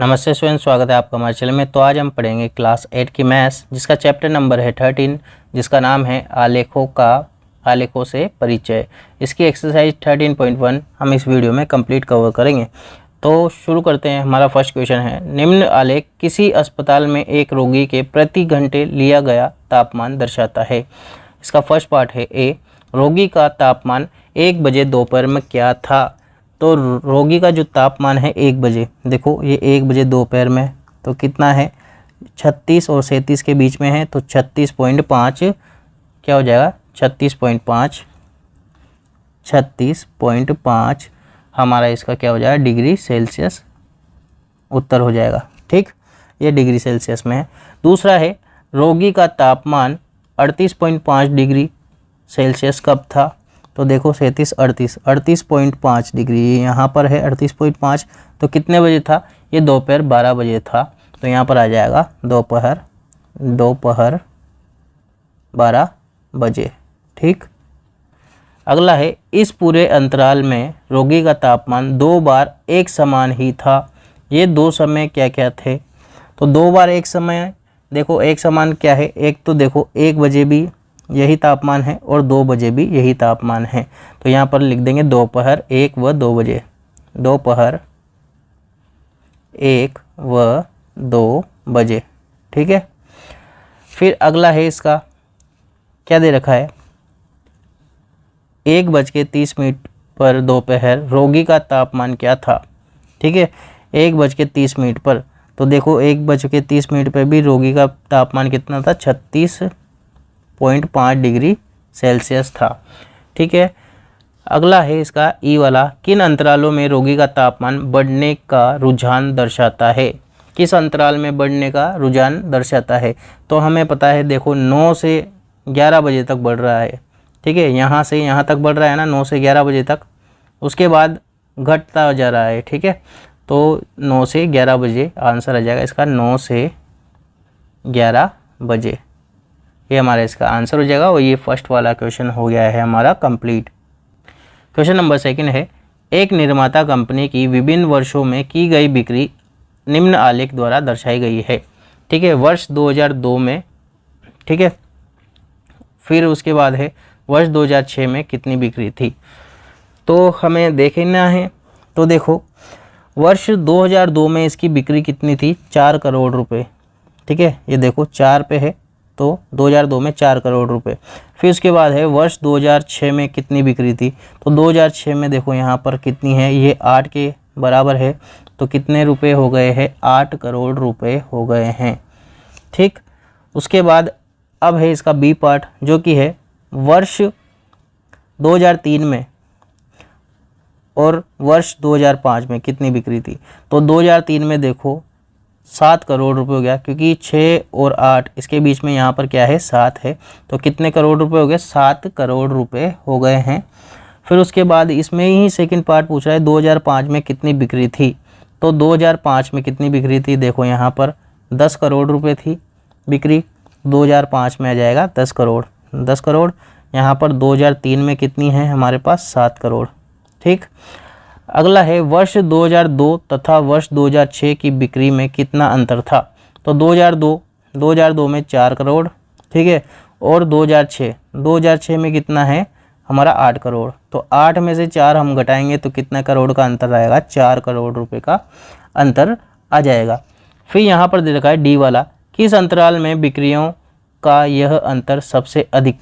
नमस्ते स्टूडेंट, स्वागत है आपका हमारे चैनल में। तो आज हम पढ़ेंगे क्लास 8 की मैथ्स, जिसका चैप्टर नंबर है 13, जिसका नाम है आलेखों से परिचय। इसकी एक्सरसाइज 13.1 हम इस वीडियो में कंप्लीट कवर करेंगे। तो शुरू करते हैं। हमारा फर्स्ट क्वेश्चन है, निम्न आलेख किसी अस्पताल में एक रोगी के प्रति घंटे लिया गया तापमान दर्शाता है। इसका फर्स्ट पार्ट है ए, रोगी का तापमान 1 बजे दोपहर में क्या था। तो रोगी का जो तापमान है 1 बजे, देखो ये 1 बजे दोपहर में तो कितना है, 36 और 37 के बीच में है, तो 36.5 क्या हो जाएगा, 36.5 हमारा इसका क्या हो जाएगा, डिग्री सेल्सियस उत्तर हो जाएगा। ठीक, ये डिग्री सेल्सियस में है। दूसरा है, रोगी का तापमान 38.5 डिग्री सेल्सियस कब था। तो देखो 38.5 डिग्री यहाँ पर है 38.5, तो कितने बजे था, ये दोपहर 12 बजे था। तो यहाँ पर आ जाएगा दोपहर 12 बजे। ठीक, अगला है, इस पूरे अंतराल में रोगी का तापमान 2 बार एक समान ही था। ये 2 समय क्या क्या थे। तो 2 बार एक समय, देखो एक समान क्या है, एक तो देखो 1 बजे भी यही तापमान है और 2 बजे भी यही तापमान है। तो यहाँ पर लिख देंगे दोपहर 1 व 2 बजे, दोपहर 1 व 2 बजे। ठीक है, फिर अगला है, इसका क्या दे रखा है, 1:30 पर दोपहर रोगी का तापमान क्या था। ठीक है, 1:30 पर, तो देखो 1:30 पर भी रोगी का तापमान कितना था, 36.5 डिग्री सेल्सियस था। ठीक है, अगला है इसका ई वाला, किन अंतरालों में रोगी का तापमान बढ़ने का रुझान दर्शाता है। किस अंतराल में बढ़ने का रुझान दर्शाता है। तो हमें पता है, देखो 9 से 11 बजे तक बढ़ रहा है। ठीक है, यहाँ से यहाँ तक बढ़ रहा है ना, 9 से 11 बजे तक, उसके बाद घटता जा रहा है। ठीक है, तो 9 से 11 बजे आंसर आ जाएगा इसका, 9 से 11 बजे, ये हमारा इसका आंसर हो जाएगा। और ये फर्स्ट वाला क्वेश्चन हो गया है हमारा कंप्लीट। क्वेश्चन नंबर 2 है, एक निर्माता कंपनी की विभिन्न वर्षों में की गई बिक्री निम्न आलेख द्वारा दर्शाई गई है। ठीक है, वर्ष 2002 में, ठीक है, फिर उसके बाद है वर्ष 2006 में कितनी बिक्री थी। तो हमें देखना है। तो देखो वर्ष 2002 में इसकी बिक्री कितनी थी, 4 करोड़ रुपए। ठीक है, ये देखो 4 पे है, तो 2002 में 4 करोड़ रुपए। फिर उसके बाद है वर्ष 2006 में कितनी बिक्री थी। तो 2006 में देखो यहाँ पर कितनी है, ये 8 के बराबर है, तो कितने रुपए हो गए हैं, 8 करोड़ रुपए हो गए हैं। ठीक, उसके बाद अब है इसका बी पार्ट, जो कि है वर्ष 2003 में और वर्ष 2005 में कितनी बिक्री थी। तो 2003 में देखो 7 करोड़ रुपए हो गया, क्योंकि 6 और 8 इसके बीच में यहाँ पर क्या है, 7 है, तो कितने करोड़ रुपए हो गए, 7 करोड़ रुपए हो गए हैं। फिर उसके बाद इसमें ही सेकंड पार्ट पूछ रहा है, 2005 में कितनी बिक्री थी। तो 2005 में कितनी बिक्री थी, देखो यहाँ पर 10 करोड़ रुपए थी बिक्री, 2005 में आ जाएगा 10 करोड़। यहाँ पर 2003 में कितनी है हमारे पास, 7 करोड़। ठीक, अगला है, वर्ष 2002 तथा वर्ष 2006 की बिक्री में कितना अंतर था। तो 2002 में 4 करोड़, ठीक है, और 2006 में कितना है हमारा, 8 करोड़। तो 8 में से 4 हम घटाएंगे तो कितना करोड़ का अंतर आएगा, 4 करोड़ रुपए का अंतर आ जाएगा। फिर यहाँ पर दे रखा है डी वाला, किस अंतराल में बिक्रियों का यह अंतर सबसे अधिक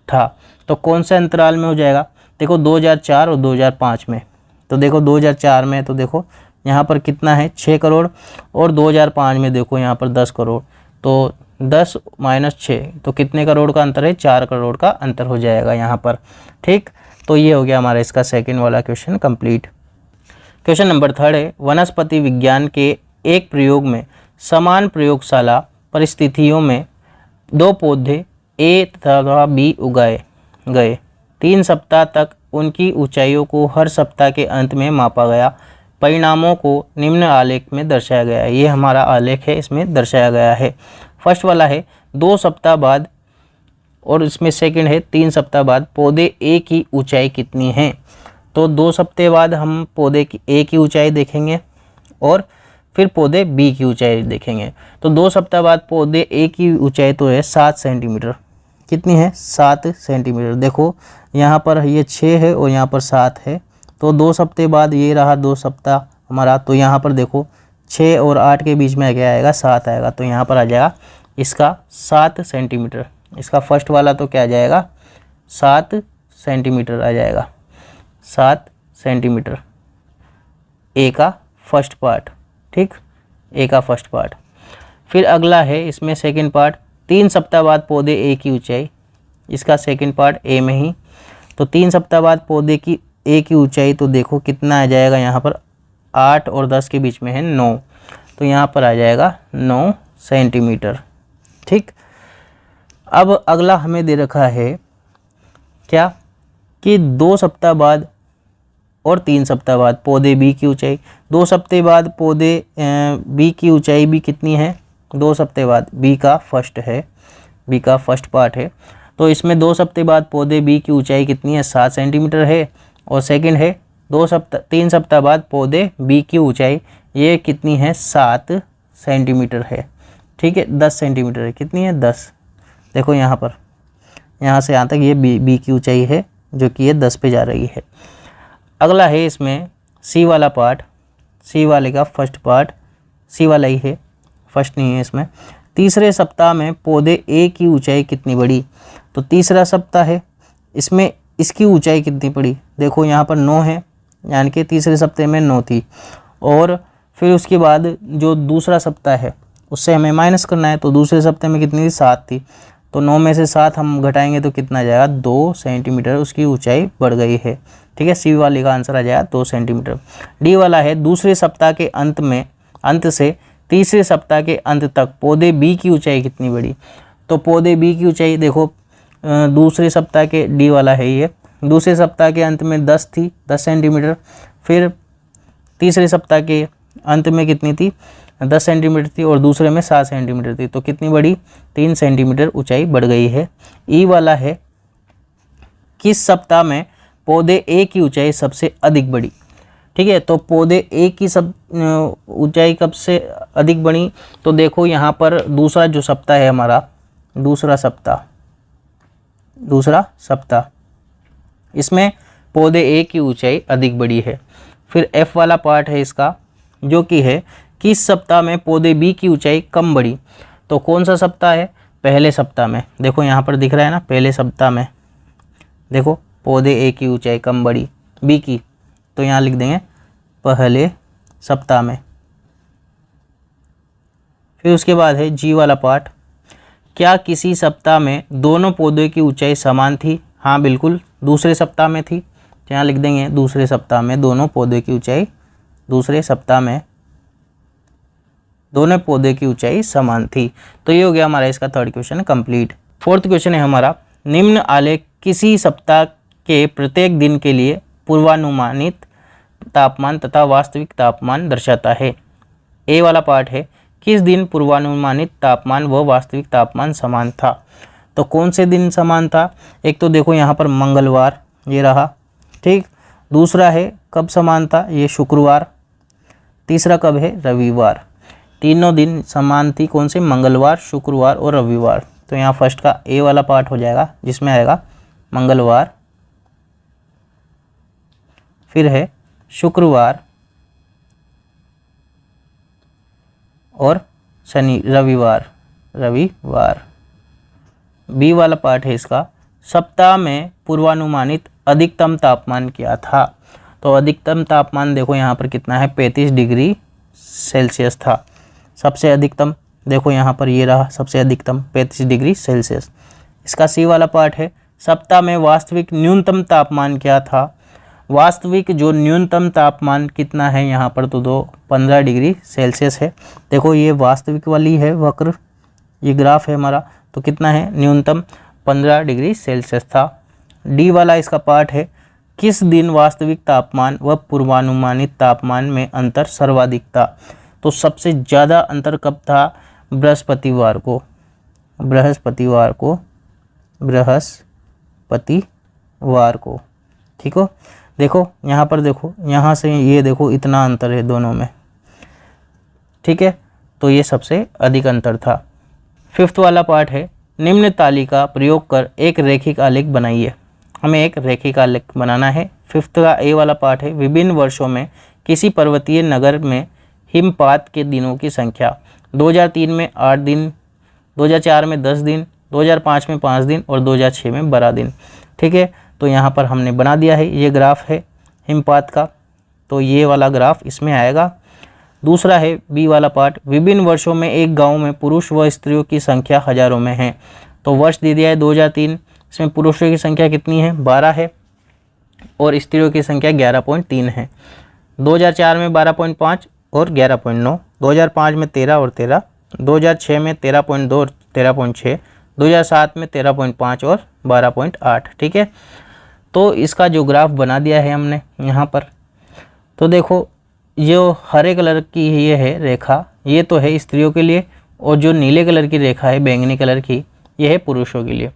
था। तो कौन से अंतराल में हो जाएगा, देखो 2004 और 2005 में। तो देखो 2004 में, तो देखो यहाँ पर कितना है, 6 करोड़, और 2005 में देखो यहाँ पर 10 करोड़। तो 10 - 6, तो कितने करोड़ का अंतर है, 4 करोड़ का अंतर हो जाएगा यहाँ पर। ठीक, तो ये हो गया हमारा इसका सेकंड वाला क्वेश्चन कंप्लीट। क्वेश्चन नंबर 3 है, वनस्पति विज्ञान के एक प्रयोग में समान प्रयोगशाला परिस्थितियों में 2 पौधे ए तथा बी उगाए गए। 3 सप्ताह तक उनकी ऊंचाइयों को हर सप्ताह के अंत में मापा गया। परिणामों को निम्न आलेख में दर्शाया गया है। ये हमारा आलेख है, इसमें दर्शाया गया है। फर्स्ट वाला है 2 सप्ताह बाद, और इसमें सेकंड है 3 सप्ताह बाद पौधे ए की ऊंचाई कितनी है। तो 2 सप्ताह बाद हम पौधे की ए की ऊंचाई देखेंगे, और फिर पौधे बी की ऊंचाई देखेंगे। तो 2 सप्ताह बाद पौधे ए की ऊंचाई तो है 7 सेंटीमीटर। कितनी है? 7 सेंटीमीटर। देखो यहाँ पर ये 6 है और यहाँ पर 7 है। तो 2 सप्ताह बाद ये रहा 2 सप्ताह हमारा। तो यहाँ पर देखो 6 और 8 के बीच में क्या आएगा? 7 आएगा। तो यहाँ पर आ जाएगा इसका 7 सेंटीमीटर। इसका फर्स्ट वाला तो क्या आ जाएगा? 7 सेंटीमीटर आ जाएगा। 7 सेंटीमीटर ए का फर्स्ट पार्ट। ठीक, ए का फर्स्ट पार्ट। फिर अगला है इसमें सेकंड पार्ट, 3 सप्ताह बाद पौधे ए की ऊंचाई। इसका सेकंड पार्ट ए में ही। तो 3 सप्ताह बाद पौधे की ए की ऊंचाई तो देखो कितना आ जाएगा? यहाँ पर 8 और 10 के बीच में है 9। तो यहाँ पर आ जाएगा 9 सेंटीमीटर। ठीक, अब अगला हमें दे रखा है क्या कि 2 सप्ताह बाद और 3 सप्ताह बाद पौधे बी की ऊंचाई। 2 सप्ताह बाद पौधे बी की ऊंचाई भी कितनी है? 2 सप्ताह बाद बी का फर्स्ट है, बी का फर्स्ट पार्ट है। तो इसमें 2 सप्ताह बाद पौधे बी की ऊंचाई कितनी है? 7 सेंटीमीटर है। और सेकंड है 3 सप्ताह बाद पौधे बी की ऊंचाई ये कितनी है? 7 सेंटीमीटर है। ठीक है, 10 सेंटीमीटर है। कितनी है? 10। देखो यहाँ पर, यहाँ से यहाँ तक ये बी की ऊंचाई है जो कि ये 10 पे जा रही है। अगला है इसमें सी वाला पार्ट। सी वाले का फर्स्ट पार्ट, सी वाला ही है, फर्स्ट नहीं है इसमें। तीसरे सप्ताह में पौधे ए की ऊंचाई कितनी बढ़ी? तो तीसरा सप्ताह है, इसमें इसकी ऊंचाई कितनी बढ़ी? देखो यहाँ पर 9 है, यानी कि तीसरे सप्ताह में 9 थी। और फिर उसके बाद जो दूसरा सप्ताह है उससे हमें माइनस करना है। तो दूसरे सप्ताह में कितनी थी? 7 थी। तो 9 में से 7 हम घटाएंगे तो कितना आ जाएगा? 2 सेंटीमीटर उसकी ऊंचाई बढ़ गई है। ठीक है, सी वाले का आंसर आ जाएगा 2 सेंटीमीटर। डी वाला है दूसरे सप्ताह के अंत से तीसरे सप्ताह के अंत तक पौधे बी की ऊंचाई कितनी बढ़ी? तो पौधे बी की ऊंचाई देखो दूसरे सप्ताह के, डी वाला है ये, दूसरे सप्ताह के अंत में 10 थी, 10 सेंटीमीटर। फिर तीसरे सप्ताह के अंत में कितनी थी? 10 सेंटीमीटर थी और दूसरे में 7 सेंटीमीटर थी। तो कितनी बढ़ी? 3 सेंटीमीटर ऊंचाई बढ़ गई है। ई वाला है किस सप्ताह में पौधे ए की ऊंचाई सबसे अधिक बढ़ी? ठीक है, तो पौधे ए की ऊंचाई कब से अधिक बढ़ी? तो देखो यहाँ पर दूसरा जो सप्ताह है हमारा, दूसरा सप्ताह, इसमें पौधे ए की ऊंचाई अधिक बढ़ी है। फिर एफ वाला पार्ट है इसका, जो कि है किस सप्ताह में पौधे बी की ऊंचाई कम बढ़ी? तो कौन सा सप्ताह है? पहले सप्ताह में। देखो यहाँ पर दिख रहा है ना, पहले सप्ताह में देखो पौधे ए की ऊंचाई कम बढ़ी बी की। तो यहाँ लिख देंगे पहले सप्ताह में। फिर उसके बाद है जी वाला पार्ट, क्या किसी सप्ताह में दोनों पौधों की ऊंचाई समान थी? हाँ बिल्कुल, दूसरे सप्ताह में थी। तो यहाँ लिख देंगे दूसरे सप्ताह में दोनों पौधे की ऊंचाई, दूसरे सप्ताह में दोनों पौधे की ऊंचाई समान थी। तो ये हो गया हमारा इसका third question complete. Fourth question है हमारा, निम्न आलेख किसी सप्ताह के प्रत्येक दिन के लिए पूर्वानुमानित तापमान तथा वास्तविक तापमान दर्शाता है। ए वाला पार्ट है किस दिन पूर्वानुमानित तापमान व वास्तविक तापमान समान था? तो कौन से दिन समान था? एक तो देखो यहाँ पर मंगलवार ये रहा, ठीक। दूसरा है कब समान था? ये शुक्रवार। तीसरा कब है? रविवार। तीनों दिन समान थी, कौन से? मंगलवार, शुक्रवार और रविवार। तो यहाँ फर्स्ट का ए वाला पार्ट हो जाएगा जिसमें आएगा मंगलवार, फिर है शुक्रवार और रविवार। बी वाला पार्ट है इसका, सप्ताह में पूर्वानुमानित अधिकतम तापमान क्या था? तो अधिकतम तापमान देखो यहाँ पर कितना है? 35 डिग्री सेल्सियस था। सबसे अधिकतम देखो यहाँ पर ये रहा, सबसे अधिकतम 35 डिग्री सेल्सियस। इसका सी वाला पार्ट है, सप्ताह में वास्तविक न्यूनतम तापमान क्या था? वास्तविक जो न्यूनतम तापमान कितना है यहाँ पर? तो 15 डिग्री सेल्सियस है। देखो ये वास्तविक वाली है वक्र, ये ग्राफ है हमारा। तो कितना है? न्यूनतम 15 डिग्री सेल्सियस था। डी वाला इसका पार्ट है, किस दिन वास्तविक तापमान व पूर्वानुमानित तापमान में अंतर सर्वाधिक था? तो सबसे ज़्यादा अंतर कब था? बृहस्पतिवार को, ठीक हो। देखो यहाँ पर देखो, यहाँ से ये देखो इतना अंतर है दोनों में, ठीक है, तो ये सबसे अधिक अंतर था। 5th वाला पार्ट है, निम्न तालिका प्रयोग कर एक रैखिक आलेख बनाइए। हमें एक रैखिक आलेख बनाना है। 5th का ए वाला पार्ट है, विभिन्न वर्षों में किसी पर्वतीय नगर में हिमपात के दिनों की संख्या। 2003 में 8 दिन, 2004 में 10 दिन, 2005 में 5 दिन और 2006 में 12 दिन। ठीक है, तो यहाँ पर हमने बना दिया है, ये ग्राफ है हिमपात का, तो ये वाला ग्राफ इसमें आएगा। दूसरा है बी वाला पार्ट, विभिन्न वर्षों में एक गांव में पुरुष व स्त्रियों की संख्या हजारों में है। तो वर्ष दे दिया है 2003, इसमें पुरुषों की संख्या कितनी है 12 है और स्त्रियों की संख्या 11.3 है। 2004 में 12.5 और 11.9, 2005 में 13 और 13, 2006 में 13.2 और 13.6, 2007 में 13.5 और 12.8। ठीक है, तो इसका जो ग्राफ बना दिया है हमने यहाँ पर, तो देखो जो हरे कलर की ये है रेखा, ये तो है स्त्रियों के लिए, और जो नीले कलर की रेखा है बैंगनी कलर की, ये है पुरुषों के लिए।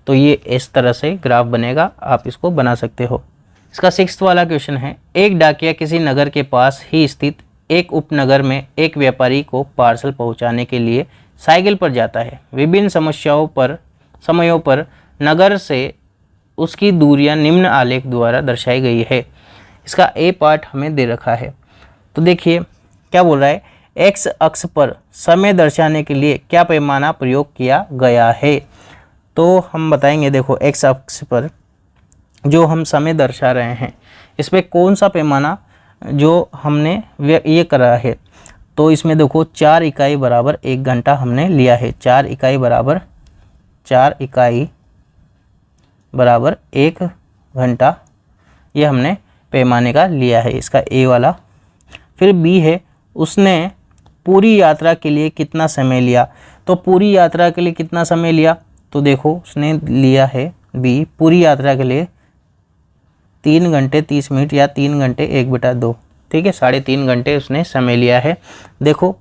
तो ये इस तरह से ग्राफ बनेगा, आप इसको बना सकते हो। इसका 6th वाला क्वेश्चन है, एक डाकिया किसी नगर के पास ही स्थित एक उपनगर में एक व्यापारी को पार्सल पहुंचाने के लिए साइकिल पर जाता है। विभिन्न समयों पर नगर से उसकी दूरियां निम्न आलेख द्वारा दर्शाई गई है। इसका ए पार्ट हमें दे रखा है, तो देखिए क्या बोल रहा है, एक्स अक्ष पर समय दर्शाने के लिए क्या पैमाना प्रयोग किया गया है। तो हम बताएंगे, देखो एक्स अक्ष पर जो हम समय दर्शा रहे हैं, इसमें कौन सा पैमाना जो हमने ये करा है, तो इसमें देखो 4 इकाई बराबर 1 घंटा हमने लिया है। 4 इकाई बराबर 1 घंटा, ये हमने पैमाने का लिया है, इसका ए वाला। फिर बी है, उसने पूरी यात्रा के लिए कितना समय लिया। तो पूरी यात्रा के लिए कितना समय लिया, तो देखो उसने लिया है बी, पूरी यात्रा के लिए 3 घंटे 30 मिनट या 3 घंटे 1/2। ठीक है, 3.5 घंटे उसने समय लिया है। देखो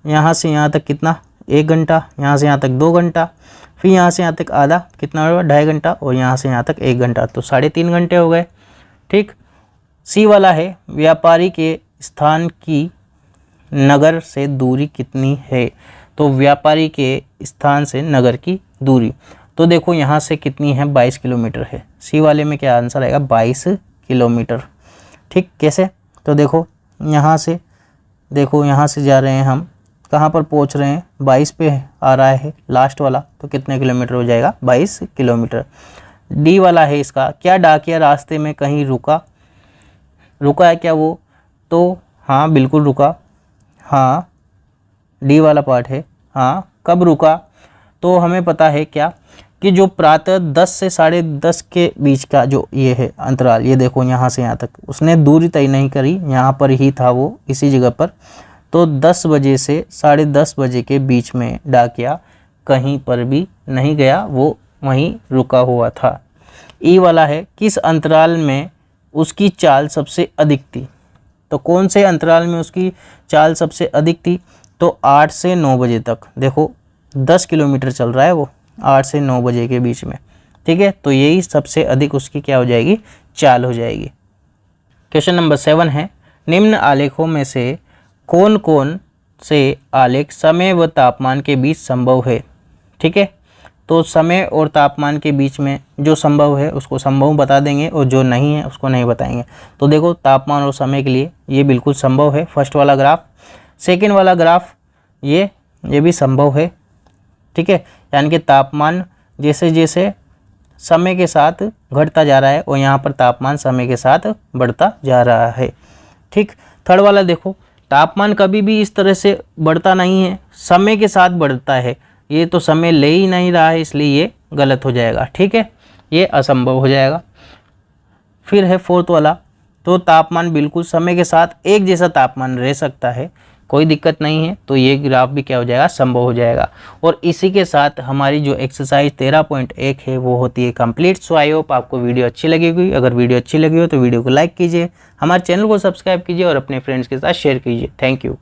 यहाँ से यहाँ तक कितना 1 घंटा, यहाँ से यहाँ तक 2 घंटा, फिर यहाँ से यहाँ तक आधा कितना हुआ 2.5 घंटा, और यहाँ से यहाँ तक 1 घंटा, तो 3.5 घंटे हो गए। ठीक, सी वाला है, व्यापारी के स्थान की नगर से दूरी कितनी है। तो व्यापारी के स्थान से नगर की दूरी, तो देखो यहाँ से कितनी है 22 किलोमीटर है। सी वाले में क्या आंसर आएगा 22 किलोमीटर। ठीक, कैसे, तो देखो यहाँ से, देखो यहाँ से जा रहे हैं हम, कहाँ पर पहुँच रहे हैं 22 पे आ रहा है लास्ट वाला, तो कितने किलोमीटर हो जाएगा 22 किलोमीटर। डी वाला है इसका, क्या डाकिया रास्ते में कहीं रुका है क्या वो, तो हाँ बिल्कुल रुका, हाँ डी वाला पार्ट है। हाँ, कब रुका, तो हमें पता है क्या कि जो प्रातः 10 से 10:30 के बीच का जो ये है अंतराल, ये देखो यहाँ से यहाँ तक उसने दूरी तय नहीं करी, यहाँ पर ही था वो इसी जगह पर, तो 10 बजे से 10:30 बजे के बीच में डाकिया कहीं पर भी नहीं गया, वो वहीं रुका हुआ था। ई वाला है, किस अंतराल में उसकी चाल सबसे अधिक थी। तो कौन से अंतराल में उसकी चाल सबसे अधिक थी, तो 8 से 9 बजे तक। देखो 10 किलोमीटर चल रहा है वो 8 से 9 बजे के बीच में। ठीक है, तो यही सबसे अधिक उसकी क्या हो जाएगी, चाल हो जाएगी। क्वेश्चन नंबर 7 है, निम्न आलेखों में से कौन कौन से आलेख समय व तापमान के बीच संभव है। ठीक है, तो समय और तापमान के बीच में जो संभव है उसको संभव बता देंगे और जो नहीं है उसको नहीं बताएंगे। तो देखो तापमान और समय के लिए ये बिल्कुल संभव है, फर्स्ट वाला ग्राफ। सेकंड वाला ग्राफ ये भी संभव है। ठीक है, यानी कि तापमान जैसे जैसे समय के साथ घटता जा रहा है और यहाँ पर तापमान समय के साथ बढ़ता जा रहा है। ठीक, थर्ड वाला देखो, तापमान कभी भी इस तरह से बढ़ता नहीं है, समय के साथ बढ़ता है। ये तो समय ले ही नहीं रहा है, इसलिए ये गलत हो जाएगा। ठीक है, ये असंभव हो जाएगा। फिर है फोर्थ वाला, तो तापमान बिल्कुल समय के साथ एक जैसा तापमान रह सकता है, कोई दिक्कत नहीं है, तो ये ग्राफ भी क्या हो जाएगा, संभव हो जाएगा। और इसी के साथ हमारी जो एक्सरसाइज 13.1 है वो होती है कंप्लीट। सो आई होप आपको वीडियो अच्छी लगी होगी। अगर वीडियो अच्छी लगी हो तो वीडियो को लाइक कीजिए, हमारे चैनल को सब्सक्राइब कीजिए और अपने फ्रेंड्स के साथ शेयर कीजिए। Thank you.